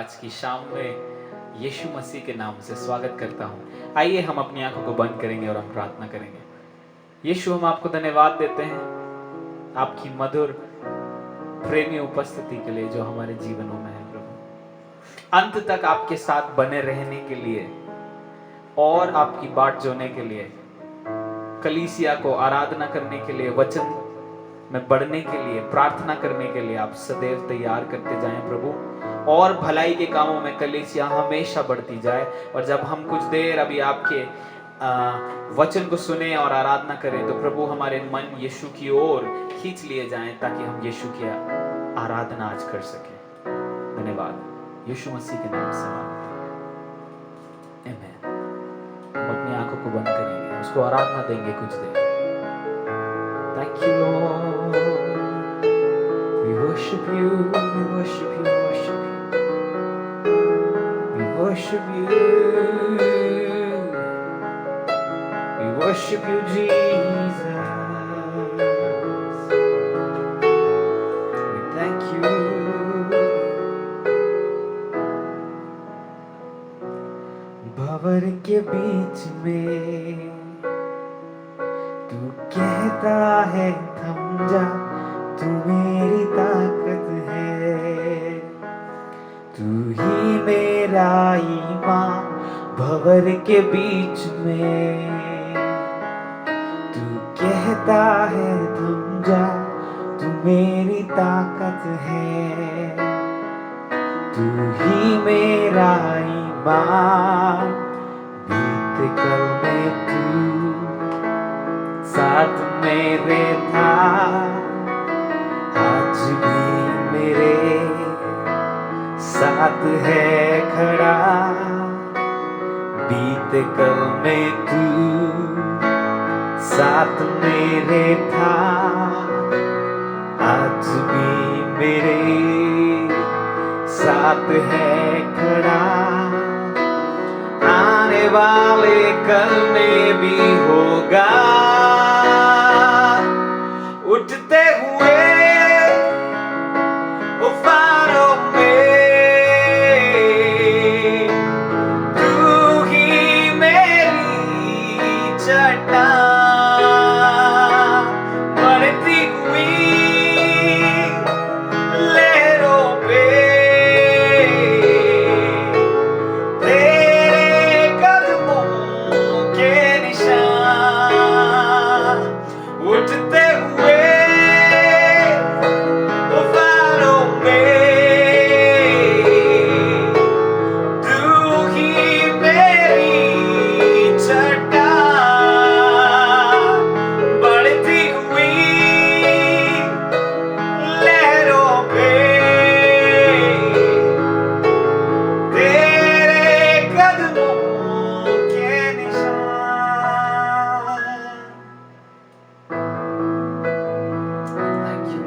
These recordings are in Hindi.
आज की शाम में यीशु मसीह के नाम से स्वागत करता हूँ। आइए हम अपनी आंखों को बंद करेंगे और हम प्रार्थना करेंगे। यीशु, हम आपको धन्यवाद देते हैं आपकी मधुर प्रेमी उपस्थिति के लिए जो हमारे जीवनों में है प्रभु। अंत तक आपके साथ बने रहने के लिए और आपकी बाट जोने के लिए, कलीसिया को आराधना करने के लिए, वचन में बढ़ने के लिए, प्रार्थना करने के लिए आप सदैव तैयार करते जाएं प्रभु। और भलाई के कामों में कलीसिया हमेशा बढ़ती जाए। और जब हम कुछ देर अभी आपके वचन को सुने और आराधना करें तो प्रभु हमारे मन यीशु की ओर खींच लिए जाएं ताकि हम यीशु की आराधना आज कर सकें। धन्यवाद यीशु मसीह के नाम से आमीन। हम अपनी आंखों को बंद करेंगे, उसको आराधना देंगे कुछ देर। Thank you, Lord. We worship you, we worship you, we worship you. We worship you. We worship you, Jesus. We thank you. भंवर के बीच में तू कहता है थम जा, तू मेरी ताकत है, तू ही मेरा ईमान। भंवर के बीच में तू कहता है थम जा, तू मेरी ताकत है, तू ही मेरा ईमान। बीते कल में तू साथ मेरे था, आज भी मेरे साथ है खड़ा। बीते कल में तू साथ मेरे था, आज भी मेरे साथ है खड़ा। आने वाले कल में भी होगा, उठते हुए उफानों में तू ही मेरी चट्टान। बढ़ती हुई लहरों पे तेरे कदमों के निशान। उठते हुए उफानों में तू ही मेरी चट्टान। बढ़ती हुई लहरों पे तेरे कदमों के निशान। Thank you,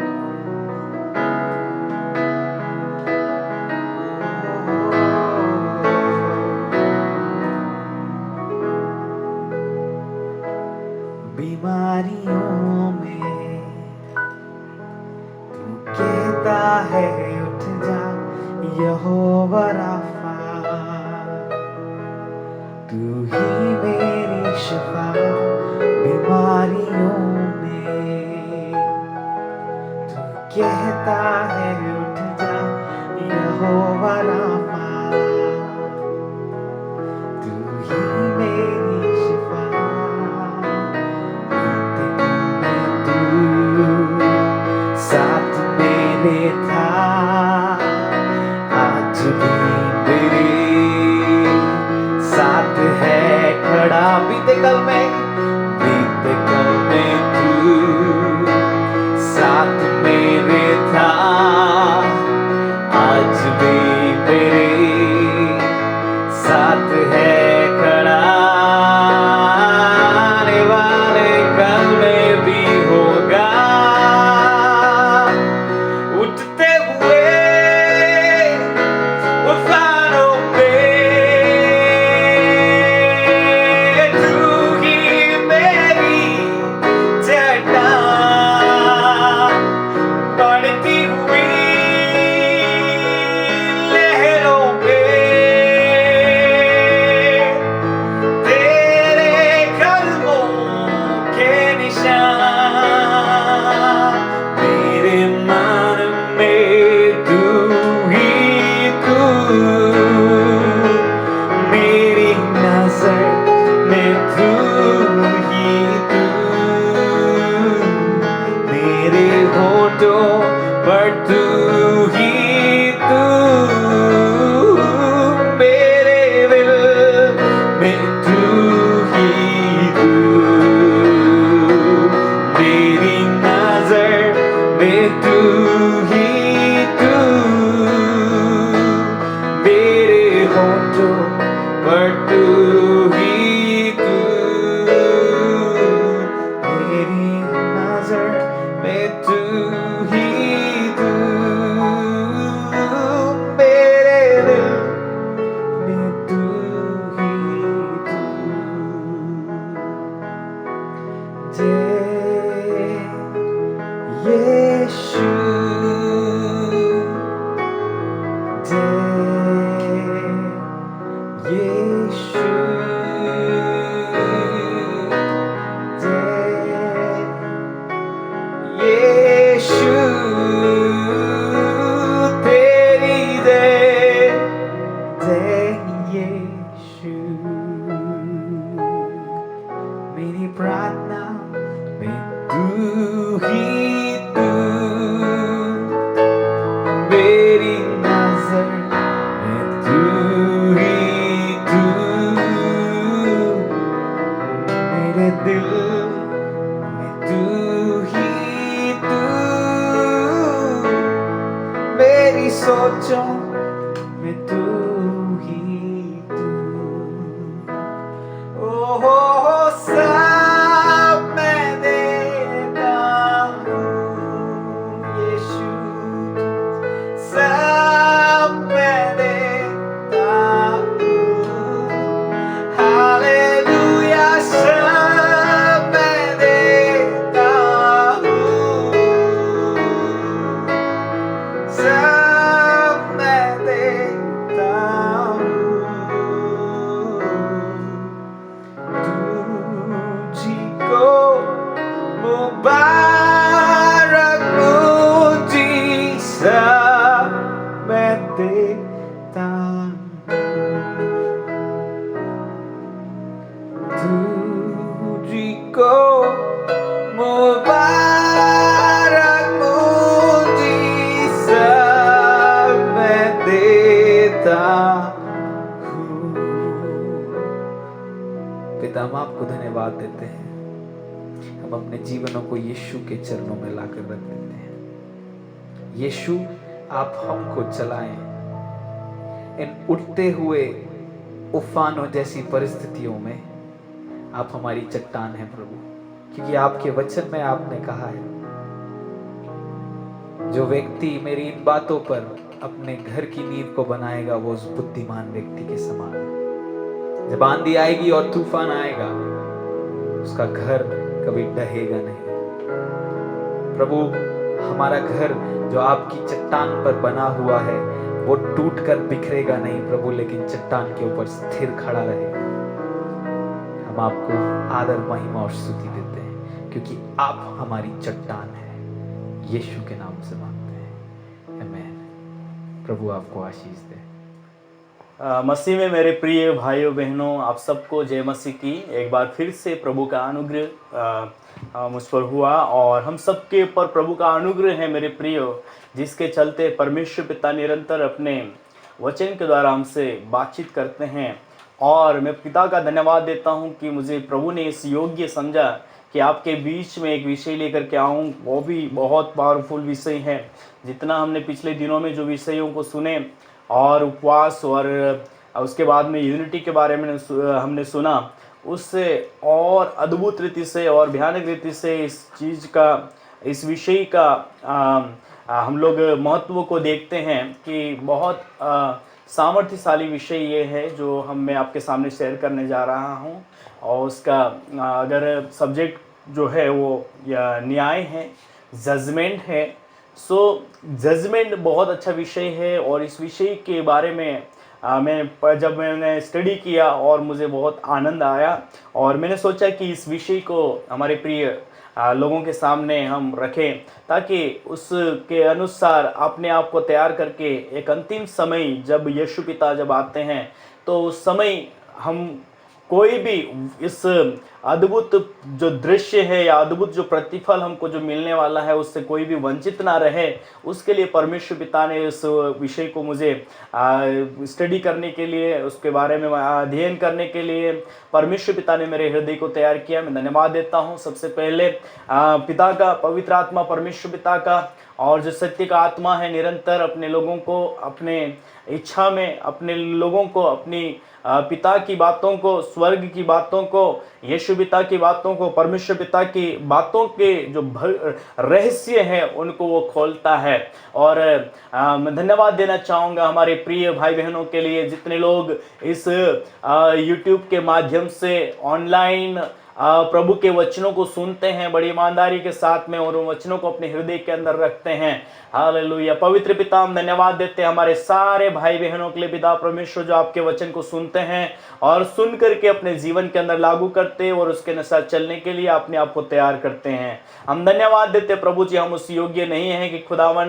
बीमारियों में तू कहता है उठ जा, यहोवा राफा। तू ही मेरी शिफा। बीमारियों में तू कहता है उठ जा, यहोवा राफा। तू ही मेरी शिफा। साथ मेरे था, आज भी मेरे साथ है खड़ा। बीते कल में तू साथ मेरे था, आज भी मेरे साथ है खड़ा। आने वाले कल में भी होगा, उठते हुए उफानों में तू ही मेरी चट्टान। बढ़ती हुई लहरों यीशु यीशु तेरी जय यीशु। मेरी प्रार्थना में तू ही तू, मेरी नजर में तू ही तू, मेरे दिल में तू ही तू, मेरी सोचों में तू ही तू। ओह सब मैं देता हूँ यीशु, सब मैं देता हूँ। हालेलुया सब मैं देता हूँ, सब मैं देता हूँ। तुझको मुबारक मुझी सब मैं देता हूँ। तुझको मुबारक मुझी सब मैं देता हूँ। पिता हम आपको धन्यवाद देते हैं, हम अपने जीवनों को यीशु के चरणों में लाकर रख देते हैं। यीशु आप हमको चलाएं इन उठते हुए उफानों जैसी परिस्थितियों में। आप हमारी चट्टान हैं प्रभु, क्योंकि आपके वचन में आपने कहा है जो व्यक्ति मेरी इन बातों पर अपने घर की नींव को बनाएगा वो उस बुद्धिमान व्यक्ति के समान है। जब आंधी आएगी और तूफान आएगा उसका घर कभी ढहेगा नहीं। प्रभु हमारा घर जो आपकी चट्टान पर बना हुआ है वो टूटकर बिखरेगा नहीं प्रभु, लेकिन चट्टान के ऊपर स्थिर खड़ा रहेगा। हम आपको आदर महिमा और स्तुति देते हैं क्योंकि आप हमारी चट्टान है। यीशु के नाम से मांगते हैं, आमीन। प्रभु आपको आशीष दे। मसीह में मेरे प्रिय भाइयों बहनों, आप सबको जय मसीह की। एक बार फिर से प्रभु का अनुग्रह मुझ पर हुआ और हम सबके ऊपर प्रभु का अनुग्रह है मेरे प्रियो, जिसके चलते परमेश्वर पिता निरंतर अपने वचन के द्वारा हमसे बातचीत करते हैं। और मैं पिता का धन्यवाद देता हूं कि मुझे प्रभु ने इस योग्य समझा कि आपके बीच में एक विषय लेकर के आऊँ, वो भी बहुत पावरफुल विषय है। जितना हमने पिछले दिनों में जो विषयों को सुने और उपवास और उसके बाद में यूनिटी के बारे में हमने सुना, उससे और अद्भुत रीति से और भयानक रीति से इस विषय का हम लोग महत्व को देखते हैं कि बहुत सामर्थ्यशाली विषय ये है जो मैं आपके सामने शेयर करने जा रहा हूँ। और उसका अगर सब्जेक्ट जो है वो न्याय है, जजमेंट है। जजमेंट बहुत अच्छा विषय है और इस विषय के बारे में जब मैंने स्टडी किया और मुझे बहुत आनंद आया और मैंने सोचा कि इस विषय को हमारे प्रिय लोगों के सामने हम रखें ताकि उसके अनुसार अपने आप को तैयार करके एक अंतिम समय जब यीशु पिता जब आते हैं तो उस समय हम कोई भी इस अद्भुत जो दृश्य है या अद्भुत जो प्रतिफल हमको जो मिलने वाला है उससे कोई भी वंचित ना रहे, उसके लिए परमेश्वर पिता ने इस विषय को मुझे स्टडी करने के लिए, उसके बारे में अध्ययन करने के लिए परमेश्वर पिता ने मेरे हृदय को तैयार किया। मैं धन्यवाद देता हूँ सबसे पहले पिता का, पवित्र आत्मा परमेश्वर पिता का, और जो सत्य का आत्मा है निरंतर अपने लोगों को अपने इच्छा में, अपने लोगों को अपनी पिता की बातों को, स्वर्ग की बातों को, यीशु पिता की बातों को, परमेश्वर पिता की बातों के जो रहस्य हैं उनको वो खोलता है। और मैं धन्यवाद देना चाहूँगा हमारे प्रिय भाई बहनों के लिए जितने लोग इस यूट्यूब के माध्यम से ऑनलाइन प्रभु के वचनों को सुनते हैं बड़ी ईमानदारी के साथ में और उन वचनों को अपने हृदय के अंदर रखते हैं। हालेलुया। पवित्र पिता, हम धन्यवाद देते हैं हमारे सारे भाई बहनों के लिए पिता परमेश्वर, जो आपके वचन को सुनते हैं और सुन करके अपने जीवन के अंदर लागू करते और उसके अनुसार चलने के लिए अपने आप को तैयार करते हैं। हम धन्यवाद देते प्रभु जी, हम उस योग्य नहीं है कि खुदावन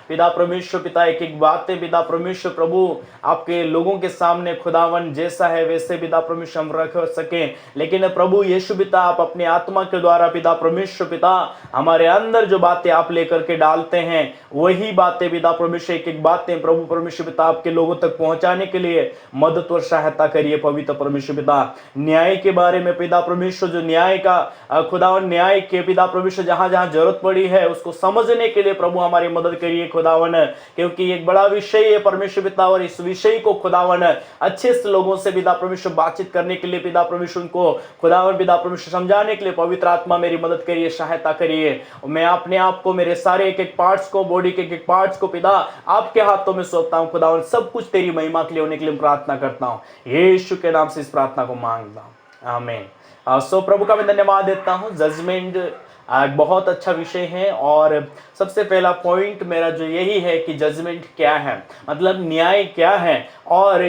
पिता परमेश्वर पिता एक एक बातें पिता परमेश्वर प्रभु आपके लोगों के सामने खुदावन जैसा है वैसे पिता परमेश्वर हम रख सके, लेकिन प्रभु यीशु पिता आप अपनी आत्मा के द्वारा पिता परमेश्वर पिता हमारे अंदर जो बातें आप लेकर के डालते हैं वही बातें पिता परमेश्वर एक एक बातें प्रभु परमेश्वर पिता आपके लोगों तक पहुंचाने के लिए मदद और सहायता करिए। पवित्र परमेश्वर पिता न्याय के बारे में पिता परमेश्वर, जो न्याय का खुदावन न्याय के पिता परमेश्वर जहां जहां जरूरत पड़ी है उसको समझने के लिए प्रभु हमारी मदद करिए खुदावन, क्योंकि एक बड़ा विषय है परमेश्वर पिता और इस विषय को खुदावन अच्छे से लोगों से पिता परमेश्वर बातचीत करने के लिए पिता परमेश्वर उनको खुदावन पिता परमेश्वर समझाने के लिए पवित्र आत्मा मेरी मदद करिए, सहायता करिए। मैं अपने आप को मेरे सारे एक एक पार्ट्स को बॉडी के एक एक पार्ट्स को पिता आपके हाथों में सौंपता हूं खुदावन, सब कुछ तेरी महिमा के लिए होने के लिए प्रार्थना करता हूं यीशु के नाम से इस प्रार्थना को मांगता हूं, आमीन। सो प्रभु का मैं धन्यवाद देता हूं। जजमेंट एक बहुत अच्छा विषय है और सबसे पहला पॉइंट मेरा जो यही है कि जजमेंट क्या है, मतलब न्याय क्या है और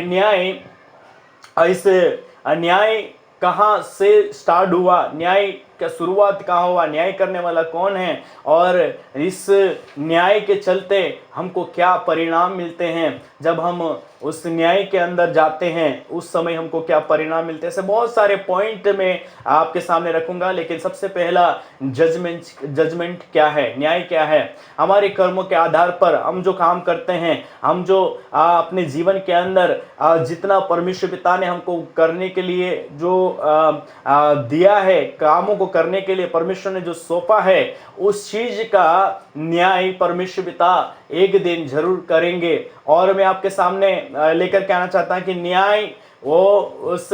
न्याय कहाँ से स्टार्ट हुआ, न्याय का शुरुआत कहाँ हुआ, न्याय करने वाला कौन है और इस न्याय के चलते हमको क्या परिणाम मिलते हैं, जब हम उस न्याय के अंदर जाते हैं उस समय हमको क्या परिणाम मिलते हैं। ऐसे बहुत सारे पॉइंट में आपके सामने रखूंगा, लेकिन सबसे पहला जजमेंट क्या है, न्याय क्या है। हमारे कर्मों के आधार पर हम जो काम करते हैं, हम जो अपने जीवन के अंदर जितना परमेश्वर पिता ने हमको करने के लिए जो दिया है, कामों को करने के लिए परमेश्वर ने जो सौंपा है, उस चीज का न्याय परमेश्वर पिता एक दिन जरूर करेंगे। और मैं आपके सामने लेकर के आना चाहता हूं कि न्याय वो उस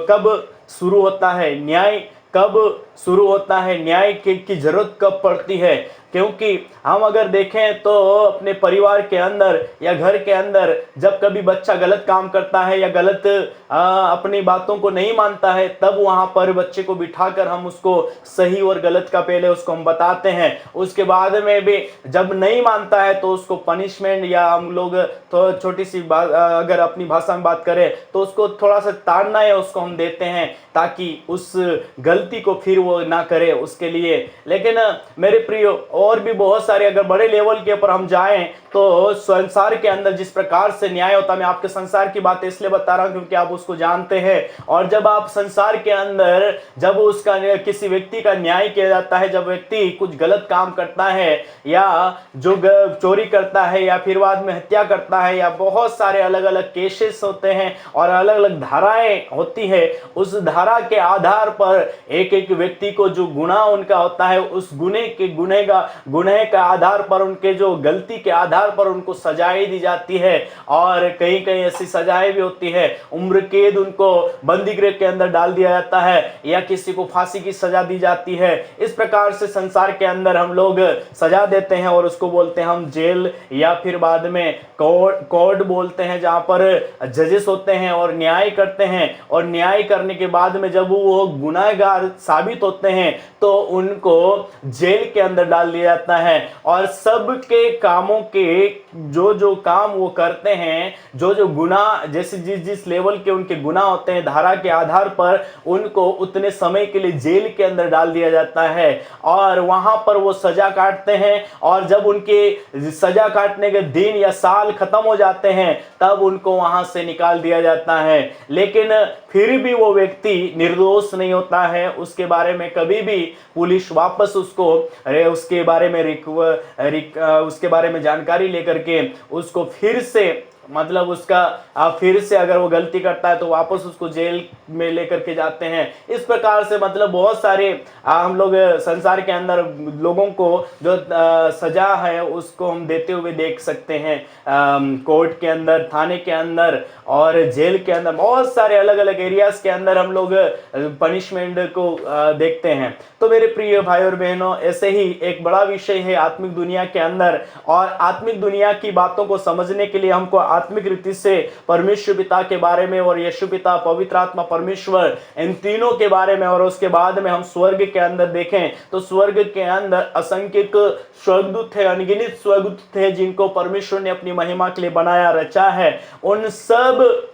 कब शुरू होता है, न्याय कब शुरू होता है, न्याय की जरूरत कब पड़ती है। क्योंकि हम अगर देखें तो अपने परिवार के अंदर या घर के अंदर जब कभी बच्चा गलत काम करता है या गलत अपनी बातों को नहीं मानता है, तब वहां पर बच्चे को बिठाकर हम उसको सही और गलत का पहले उसको हम बताते हैं। उसके बाद में भी जब नहीं मानता है तो उसको पनिशमेंट, या हम लोग तो छोटी सी बात अगर अपनी भाषा में बात करें तो उसको थोड़ा सा ताड़ना है उसको हम देते हैं, ताकि उस गलती को फिर वो ना करे उसके लिए। लेकिन मेरे प्रियो और भी बहुत सारे अगर बड़े लेवल के ऊपर हम जाएं तो संसार के अंदर जिस प्रकार से न्याय होता है, मैं आपके संसार की बात इसलिए बता रहा हूं क्योंकि आप उसको जानते हैं। और जब आप संसार के अंदर जब उसका किसी व्यक्ति का न्याय किया जाता है, जब व्यक्ति कुछ गलत काम करता है या जो चोरी करता है या फिर बाद में हत्या करता है या बहुत सारे अलग अलग केसेस होते हैं और अलग अलग धाराएं होती है, उस धारा के आधार पर एक एक व्यक्ति को जो गुनाह उनका होता है, उस गुनाह का आधार पर, उनके जो गलती के आधार पर उनको सजाएं दी जाती है। और कहीं कहीं ऐसी सजाएं भी होती है, उम्र कैद उनको बंदी गृह के अंदर डाल दिया जाता है या किसी को फांसी की सजा दी जाती है। इस प्रकार से संसार के अंदर हम लोग सजा देते हैं और उसको बोलते हैं हम जेल, या फिर बाद में कोर्ट बोलते हैं, जहां पर जजेस होते हैं और न्याय करते हैं। और न्याय करने के बाद में जब वो गुनाहगार साबित होते हैं तो उनको जेल के अंदर डाल दिया जाता है। और सबके कामों के जो काम वो करते हैं, जो गुनाह जैसे जिस लेवल के उनके गुनाह होते हैं, धारा के आधार पर उनको उतने समय के लिए जेल के अंदर डाल दिया जाता है और वहां पर वो सजा काटते हैं। और जब उनके सजा काटने के दिन या साल खत्म हो जाते हैं तब उनको वहां से निकाल दिया जाता है। लेकिन फिर भी वो व्यक्ति निर्दोष नहीं होता है, उसके बारे में कभी भी पुलिस वापस उसके बारे में जानकारी लेकर के उसको फिर से, मतलब उसका फिर से अगर वो गलती करता है तो वापस उसको जेल में लेकर के जाते हैं। इस प्रकार से मतलब बहुत सारे हम लोग संसार के अंदर लोगों को जो सजा है उसको हम देते हुए देख सकते हैं। कोर्ट के अंदर, थाने के अंदर और जेल के अंदर, बहुत सारे अलग अलग एरियाज के अंदर हम लोग पनिशमेंट को देखते हैं। तो मेरे प्रिय भाई और बहनों, ऐसे ही एक बड़ा विषय है आत्मिक दुनिया के अंदर, और आत्मिक दुनिया की बातों को समझने के लिए हमको आत्मिक रीति से परमेश्वर पिता के बारे में और यीशु पिता, पवित्र आत्मा, परमेश्वर, इन तीनों के बारे में, और उसके बाद में हम स्वर्ग के अंदर देखें तो स्वर्ग के अंदर असंख्यक स्वर्गदूत थे, अनगिनत स्वर्गदूत थे जिनको परमेश्वर ने अपनी महिमा के लिए बनाया, रचा है। उन सब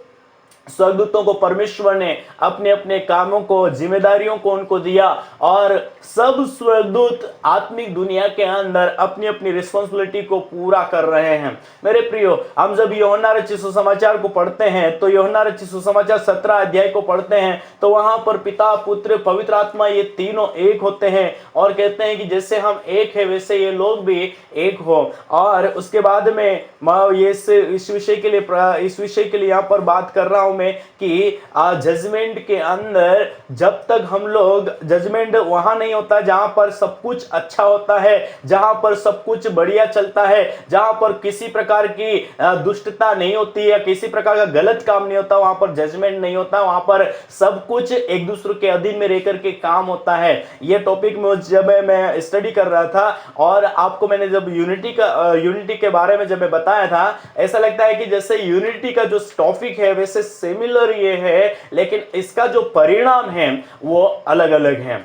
स्वर्गदूतों को परमेश्वर ने अपने अपने कामों को, जिम्मेदारियों को उनको दिया, और सब स्वर्गदूत आत्मिक दुनिया के अंदर अपनी अपनी रिस्पांसिबिलिटी को पूरा कर रहे हैं। मेरे प्रियो, हम जब यूहन्ना रचित सुसमाचार को पढ़ते हैं तो यूहन्ना रचित सुसमाचार 17 अध्याय को पढ़ते हैं तो वहां पर पिता, पुत्र, पवित्र आत्मा ये तीनों एक होते हैं और कहते हैं कि जैसे हम एक है वैसे ये लोग भी एक हो। और उसके बाद में मैं इस विषय के लिए यहाँ पर बात कर रहा हूं मैं कि जजमेंट के अंदर जब तक हम लोग, जजमेंट वहां नहीं होता जहां पर सब कुछ अच्छा होता है, जहां पर सब कुछ बढ़िया चलता है, जहां पर किसी प्रकार की दुष्टता नहीं होती है, किसी प्रकार का गलत काम नहीं होता, वहां पर जजमेंट नहीं होता, वहां पर सब कुछ एक दूसरे के अधीन में रहकर के काम होता है। यह टॉपिक में जब मैं स्टडी कर रहा था और आपको मैंने जब यूनिटी के बारे में जब मैं बताया था, ऐसा लगता है कि जैसे यूनिटी का जो टॉपिक है वैसे सिमिलर ये है, लेकिन इसका जो परिणाम है वो अलग अलग है।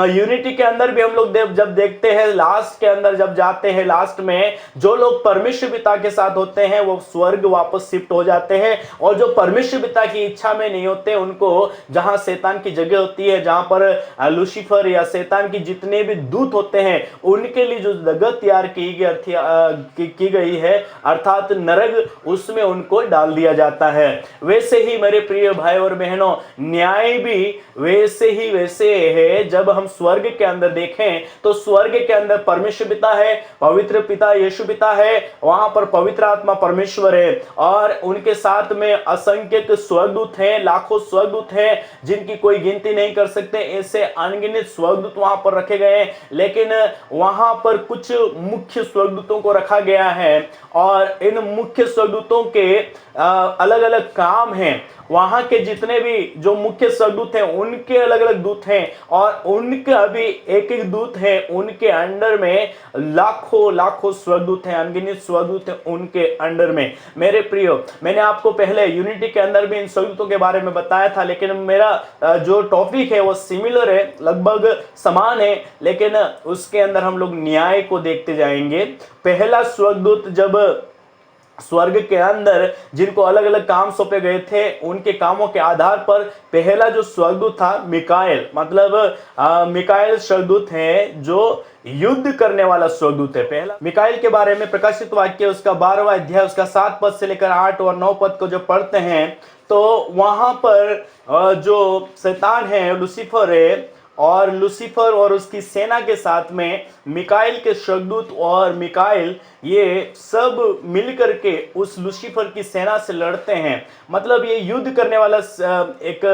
यूनिटी के अंदर भी हम लोग जब देखते हैं, लास्ट के अंदर जब जाते हैं, लास्ट में जो लोग परमेश्वर पिता के साथ होते हैं वो स्वर्ग वापस शिफ्ट हो जाते हैं, और जो परमेश्वर पिता की इच्छा में नहीं होते उनको जहां शैतान की जगह होती है, जहां पर लूसीफर या शैतान की जितने भी दूत होते हैं उनके लिए जो जगह तैयार की गई है अर्थात नरक, उसमें उनको डाल दिया जाता है। वैसे ही मेरे प्रिय भाई और बहनों, न्याय भी वैसे है। जब हम स्वर्ग के अंदर देखें तो स्वर्ग के अंदर परमेश्वर पिता है, पवित्र पिता यीशु पिता है, वहां पर पवित्र आत्मा परमेश्वर है, और उनके साथ में असंख्य स्वर्गदूत हैं, लाखों स्वर्गदूत हैं जिनकी कोई गिनती नहीं कर सकते। ऐसे अनगिनत स्वर्गदूत वहां पर रखे गए हैं, लेकिन वहां पर कुछ मुख्य स्वर्गदूतों को रखा गया है, और इन मुख्य स्वर्गदूतों के अलग अलग काम हैं। वहां के जितने भी जो मुख्य स्वर्गदूत हैं उनके अलग अलग दूत हैं, और उनका भी एक एक दूत है, उनके अंडर में लाखों स्वर्गदूत हैं, अनगिनत स्वर्गदूत हैं उनके अंडर में। मेरे प्रियो, मैंने आपको पहले यूनिटी के अंदर भी इन स्वर्गदूतों के बारे में बताया था, लेकिन मेरा जो टॉपिक है वो सिमिलर है, लगभग समान है, लेकिन उसके अंदर हम लोग न्याय को देखते जाएंगे। पहला स्वर्गदूत जब स्वर्ग के अंदर जिनको अलग अलग काम सौंपे गए थे, उनके कामों के आधार पर पहला जो स्वर्गदूत था मिकाएल, मतलब मिकाएल स्वर्गदूत है जो युद्ध करने वाला स्वर्गदूत है। पहला मिकाएल के बारे में प्रकाशित वाक्य उसका 12वां अध्याय उसका 7 पद से लेकर 8 और 9 पद को जब पढ़ते हैं तो वहां पर जो शैतान है, लूसीफर है, और लूसीफर और उसकी सेना के साथ में मिकाएल के स्वर्गदूत और मिकाएल ये सब मिलकर के उस लूसीफर की सेना से लड़ते हैं। मतलब ये युद्ध करने वाला एक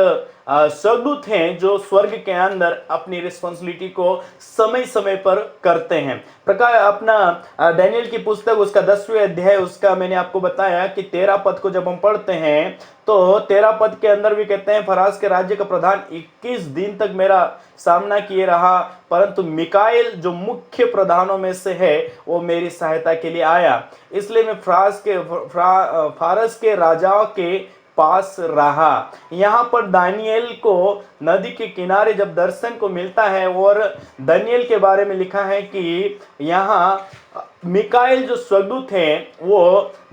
स्वर्गदूत हैं जो स्वर्ग के अंदर अपनी रिस्पांसिबिलिटी को समय समय पर करते हैं। प्रकार अपना दानियेल की पुस्तक उसका 10वें अध्याय उसका मैंने आपको बताया कि 13 पद को जब हम पढ़ते हैं तो 13 पद के अंदर भी कहते हैं, फरास के राज्य का प्रधान 21 दिन तक मेरा सामना किए रहा, परंतु मिकाएल जो मुख्य प्रधानों में से है वो मेरी सहायता के लिए आया, इसलिए मैं फारस के राजाओं के पास रहा। यहाँ पर दानियेल को नदी के किनारे जब दर्शन को मिलता है, और दानियेल के बारे में लिखा है कि यहाँ मिकाएल जो स्वर्गदूत हैं वो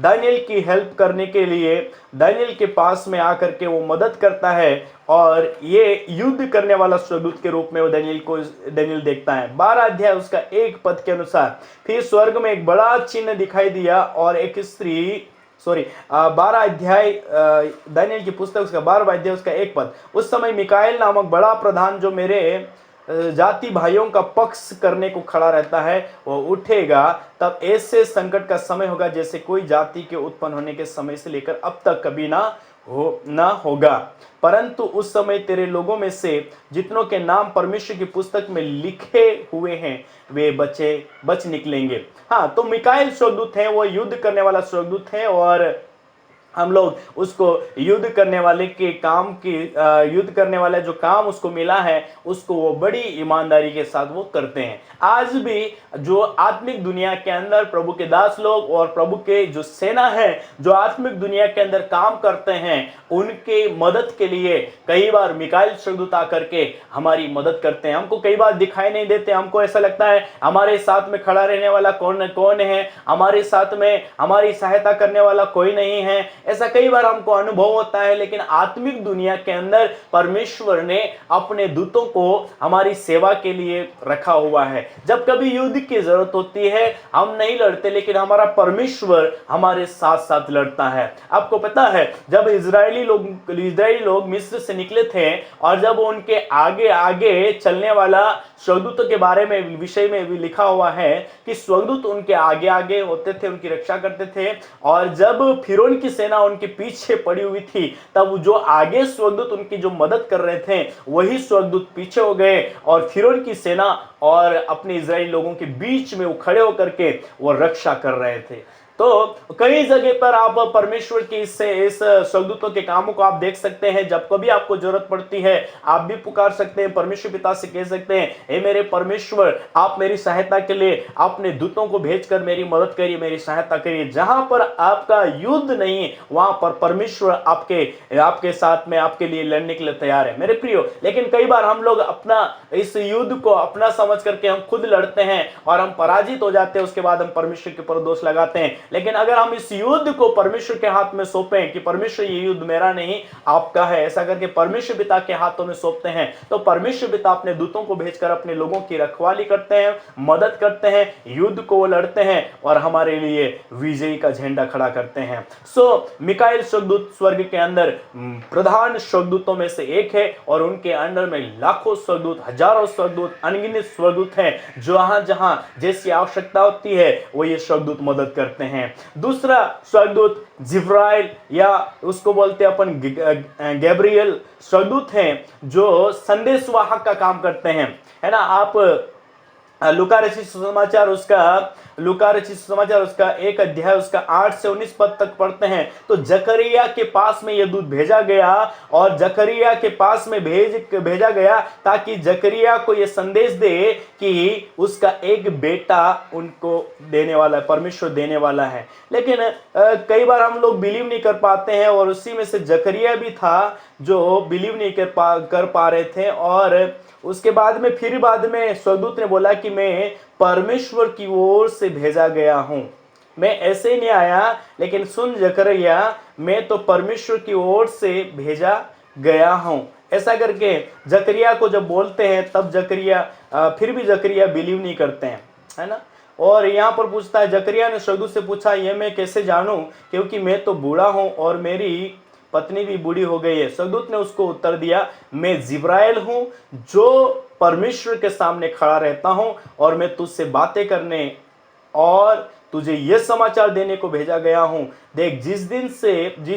दानियेल की हेल्प करने के लिए दानियेल के पास में आकर के वो मदद करता है, और ये युद्ध करने वाला स्वर्गदूत के रूप में वो दानियेल देखता है। 12 अध्याय उसका 1 पद के अनुसार, फिर स्वर्ग में एक बड़ा चिन्ह दिखाई दिया और एक स्त्री 12 अध्याय दानियेल की पुस्तक उसका 12वां अध्याय उसका 1 पद, उस समय मिकाएल नामक बड़ा प्रधान जो मेरे जाति भाइयों का पक्ष करने को खड़ा रहता है वो उठेगा, तब ऐसे संकट का समय होगा जैसे कोई जाति के उत्पन्न होने के समय से लेकर अब तक कभी ना होगा, परंतु उस समय तेरे लोगों में से जितनों के नाम परमेश्वर की पुस्तक में लिखे हुए हैं वे बच निकलेंगे। हाँ, तो मिकाएल स्वर्गदूत है, वो युद्ध करने वाला स्वर्गदूत है, और हम लोग उसको युद्ध करने वाले के काम की युद्ध करने वाला जो काम उसको मिला है उसको वो बड़ी ईमानदारी के साथ वो करते हैं। आज भी जो आत्मिक दुनिया के अंदर प्रभु के दास लोग और प्रभु के जो सेना है जो आत्मिक दुनिया के अंदर काम करते हैं उनके मदद के लिए कई बार मिकाएल स्वर्गदूत आकर के हमारी मदद करते हैं। हमको कई बार दिखाई नहीं देते, हमको ऐसा लगता है हमारे साथ में खड़ा रहने वाला कौन है, हमारे साथ में हमारी सहायता करने वाला कोई नहीं है, ऐसा कई बार हमको अनुभव होता है। लेकिन आत्मिक दुनिया के अंदर परमेश्वर ने अपने दूतों को हमारी सेवा के लिए रखा हुआ है। जब कभी युद्ध की जरूरत होती है हम नहीं लड़ते, लेकिन हमारा परमेश्वर हमारे साथ साथ लड़ता है। आपको पता है जब इजरायली लोग मिस्र से निकले थे और जब उनके आगे आगे चलने वाला स्वर्गदूतों के बारे में विषय में भी लिखा हुआ है कि स्वर्गदूत उनके आगे आगे होते थे, उनकी रक्षा करते थे, और जब फिरौन की सेना उनके पीछे पड़ी हुई थी तब जो आगे स्वर्गदूत उनकी जो मदद कर रहे थे वही स्वर्गदूत पीछे हो गए और फिरौन की सेना और अपने इजरायली लोगों के बीच में वो खड़े होकर के वो रक्षा कर रहे थे। तो कई जगह पर आप परमेश्वर की इस स्वर्गदूतों के कामों को आप देख सकते हैं। जब कभी आपको जरूरत पड़ती है आप भी पुकार सकते हैं, परमेश्वर पिता से कह सकते हैं, हे मेरे परमेश्वर आप मेरी सहायता के लिए अपने दूतों को भेजकर मेरी मदद करिए, मेरी सहायता करिए। जहां पर आपका युद्ध नहीं वहां पर परमेश्वर आपके साथ में आपके लिए लड़ने के लिए तैयार है मेरे प्रियो। लेकिन कई बार हम लोग अपना इस युद्ध को अपना समझ करके हम खुद लड़ते हैं और हम पराजित हो जाते हैं, उसके बाद हम परमेश्वर के ऊपर दोष लगाते हैं। लेकिन अगर हम इस युद्ध को परमेश्वर के हाथ में सौंपें कि परमेश्वर ये युद्ध मेरा नहीं आपका है, ऐसा करके परमेश्वर पिता के हाथों में सौंपते हैं तो परमेश्वर पिता अपने दूतों को भेजकर अपने लोगों की रखवाली करते हैं, मदद करते हैं, युद्ध को वो लड़ते हैं और हमारे लिए विजयी का झंडा खड़ा करते हैं। मिकाएल स्वर्गदूत स्वर्ग के अंदर प्रधान स्वर्गदूतों में से एक है और उनके अंडर में लाखों स्वर्गदूत, हजारों स्वर्गदूत, अनगिनत स्वर्गदूत हैं। जहां जहां जैसी आवश्यकता होती है वो ये स्वर्गदूत मदद करते हैं। दूसरा स्वर्गदूत जिब्राइल या उसको बोलते हैं अपन गैब्रियल स्वर्गदूत हैं जो संदेशवाहक का काम करते हैं, है ना। आप लूका रचित सुसमाचार उसका 1 अध्याय उसका 8 से 19 पद तक पढ़ते हैं तो जकरिया के पास में यह दूत भेजा गया और जकरिया के पास में भेजा गया ताकि जकरिया को यह संदेश दे कि उसका एक बेटा उनको देने वाला है, परमेश्वर देने वाला है। लेकिन कई बार हम लोग बिलीव नहीं कर पाते हैं और उसी में से जकरिया भी था जो बिलीव नहीं कर पा रहे थे। और उसके बाद में स्वर्गदूत ने बोला कि मैं परमेश्वर की ओर से भेजा गया हूं, मैं ऐसे ही नहीं आया, लेकिन सुन जकरिया मैं तो परमेश्वर की ओर से भेजा गया हूं। ऐसा करके जकरिया को जब बोलते हैं तब फिर भी जकरिया बिलीव नहीं करते हैं, है ना। और यहाँ पर पूछता है, जकरिया ने स्वर्गदूत से पूछा ये मैं कैसे जानूं क्योंकि मैं तो बूढ़ा हूं और मेरी पत्नी भी बूढ़ी हो गई है। स्वर्गदूत ने उसको उत्तर दिया, मैं जिब्राइल हूं जो परमेश्वर के सामने खड़ा रहता हूं और मैं तुझसे बातें करने और तुझे यह समाचार देने को भेजा गया हूं। देख जिस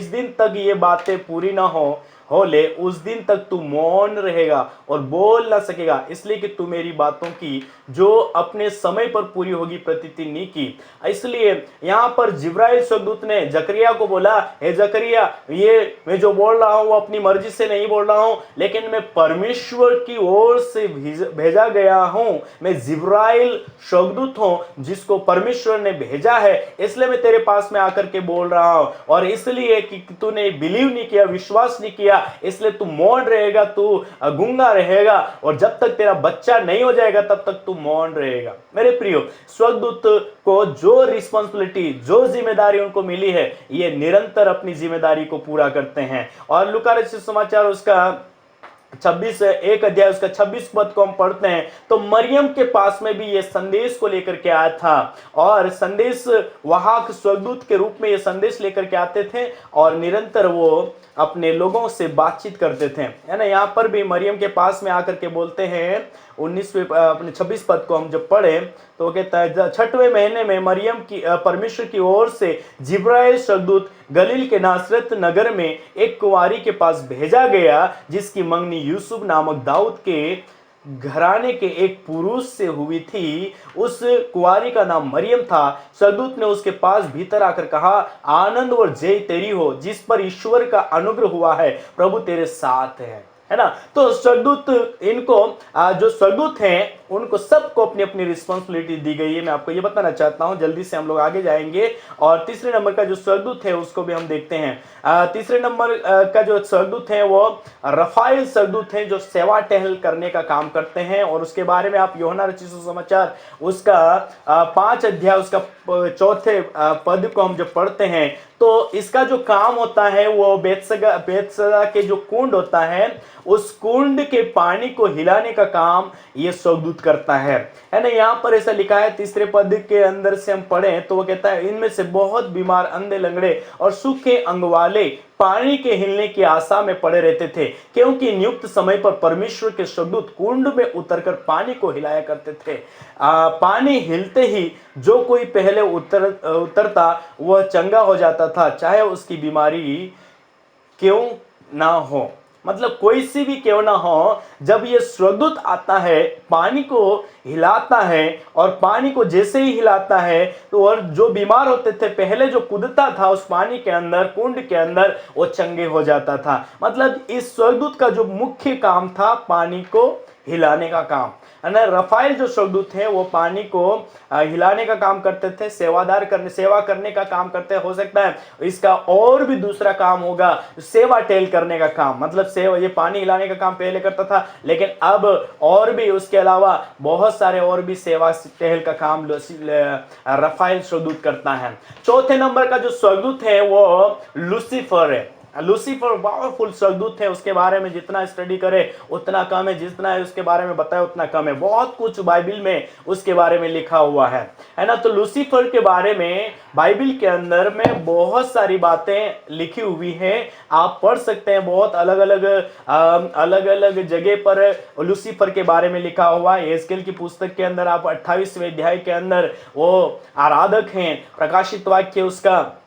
दिन तक ये बातें पूरी ना हो ले उस दिन तक तू मौन रहेगा और बोल ना सकेगा, इसलिए कि तू मेरी बातों की जो अपने समय पर पूरी होगी प्रतीति नहीं की। इसलिए यहाँ पर जिब्राइल स्वर्गदूत ने जकरिया को बोला, हे जकरिया ये मैं जो बोल रहा हूँ वो अपनी मर्जी से नहीं बोल रहा हूँ, लेकिन मैं परमेश्वर की ओर से भेजा गया हूँ। मैं जिब्राइल स्वर्गदूत हूँ जिसको परमेश्वर ने भेजा है, इसलिए मैं तेरे पास में आकर के बोल रहा हूँ। और इसलिए कि तूने बिलीव नहीं किया, विश्वास नहीं किया, इसलिए तू मौन रहेगा, तू गूंगा रहेगा और जब तक तेरा बच्चा नहीं हो जाएगा तब तक तू मौन रहेगा। मेरे प्रियो, स्वर्गदूत को जो रिस्पांसिबिलिटी, जो जिम्मेदारी उनको मिली है, ये निरंतर अपनी जिम्मेदारी को पूरा करते हैं। और लूका रचित सुसमाचार उसका 1 अध्याय उसका 26 पद को हम पढ़ते हैं तो मरियम के पास में भी ये संदेश को लेकर के आया था और संदेश वाहक स्वर्गदूत के रूप में ये संदेश लेकर के आते थे और निरंतर वो अपने लोगों से बातचीत करते थे, है ना। यहाँ पर भी मरियम के पास में आकर के बोलते हैं 26 पद को हम जब पढ़े तो कहता है, 6वें महीने में मरियम की परमेश्वर की ओर से जिब्राइल स्वर्गदूत गलील के नासरत नगर में एक कुंवारी के पास भेजा गया जिसकी मंगनी यूसुफ नामक दाऊद के घराने के एक पुरुष से हुई थी। उस कुंवारी का नाम मरियम था। स्वर्गदूत ने उसके पास भीतर आकर कहा, आनंद और जय तेरी हो, जिस पर ईश्वर का अनुग्रह हुआ है, प्रभु तेरे साथ है ना। तो स्वर्गदूत इनको जो स्वर्गदूत हैं उनको सबको अपनी अपनी रिस्पॉन्सिबिलिटी दी गई है। मैं आपको ये बताना चाहता हूं, जल्दी से हम लोग आगे जाएंगे और तीसरे नंबर का जो स्वर्गदूत है उसको भी हम देखते हैं। तीसरे नंबर का जो स्वर्गदूत है वो रफाइल स्वर्गदूत है, जो सेवा टहल करने का काम करते हैं। और उसके बारे में आप यूहन्ना रचित सुसमाचार उसका 5 अध्याय उसका चौथे पद को हम जब पढ़ते हैं तो इसका जो काम होता है वो बेतसदा के जो कुंड होता है उस कुंड के पानी को हिलाने का काम ये स्वर्गदूत करता है ना। यहाँ पर ऐसा लिखा है तीसरे पद के अंदर से हम पढ़ें तो वो कहता है, इनमें से बहुत बीमार, अंधे, लंगड़े और सूखे अंग वाले पानी के हिलने की आशा में पड़े रहते थे, क्योंकि नियुक्त समय पर परमेश्वर के स्वर्गदूत कुंड में उतरकर पानी को हिलाया करते थे। पानी हिलते ही जो कोई पहले उतरता वह चंगा हो जाता था, चाहे उसकी बीमारी क्यों ना हो। मतलब कोई सी भी क्यों ना हो, जब ये स्वर्गदूत आता है पानी को हिलाता है और पानी को जैसे ही हिलाता है तो और जो बीमार होते थे पहले जो कूदता था उस पानी के अंदर, कुंड के अंदर, वो चंगे हो जाता था। मतलब इस स्वर्गदूत का जो मुख्य काम था पानी को हिलाने का काम है ना। रफाइल जो स्वर्गदूत है वो पानी को हिलाने का काम करते थे, सेवा करने का काम करते। हो सकता है इसका और भी दूसरा काम होगा, सेवा टेल करने का काम। मतलब सेवा, ये पानी हिलाने का काम पहले करता था, लेकिन अब और भी उसके अलावा बहुत सारे और भी सेवा टेल का काम रफाइल स्वर्गदूत करता है। चौथे नंबर का जो स्वर्गदूत है वो लूसीफर है। लूसीफर पावरफुल स्वर्गदूत है, उसके बारे में जितना स्टडी करे उतना कम है, जितना है उसके बारे में बताए उतना कम है। बहुत कुछ बाइबल में उसके बारे में लिखा हुआ है ना। तो लूसीफर के बारे में बाइबल के अंदर में बहुत सारी बातें लिखी हुई हैं, आप पढ़ सकते हैं। बहुत अलग अलग जगह पर लूसीफर के बारे में लिखा हुआ है। एस्केल की पुस्तक के अंदर आप 28वें अध्याय के अंदर वो आराधक हैं, प्रकाशित वाक्य उसका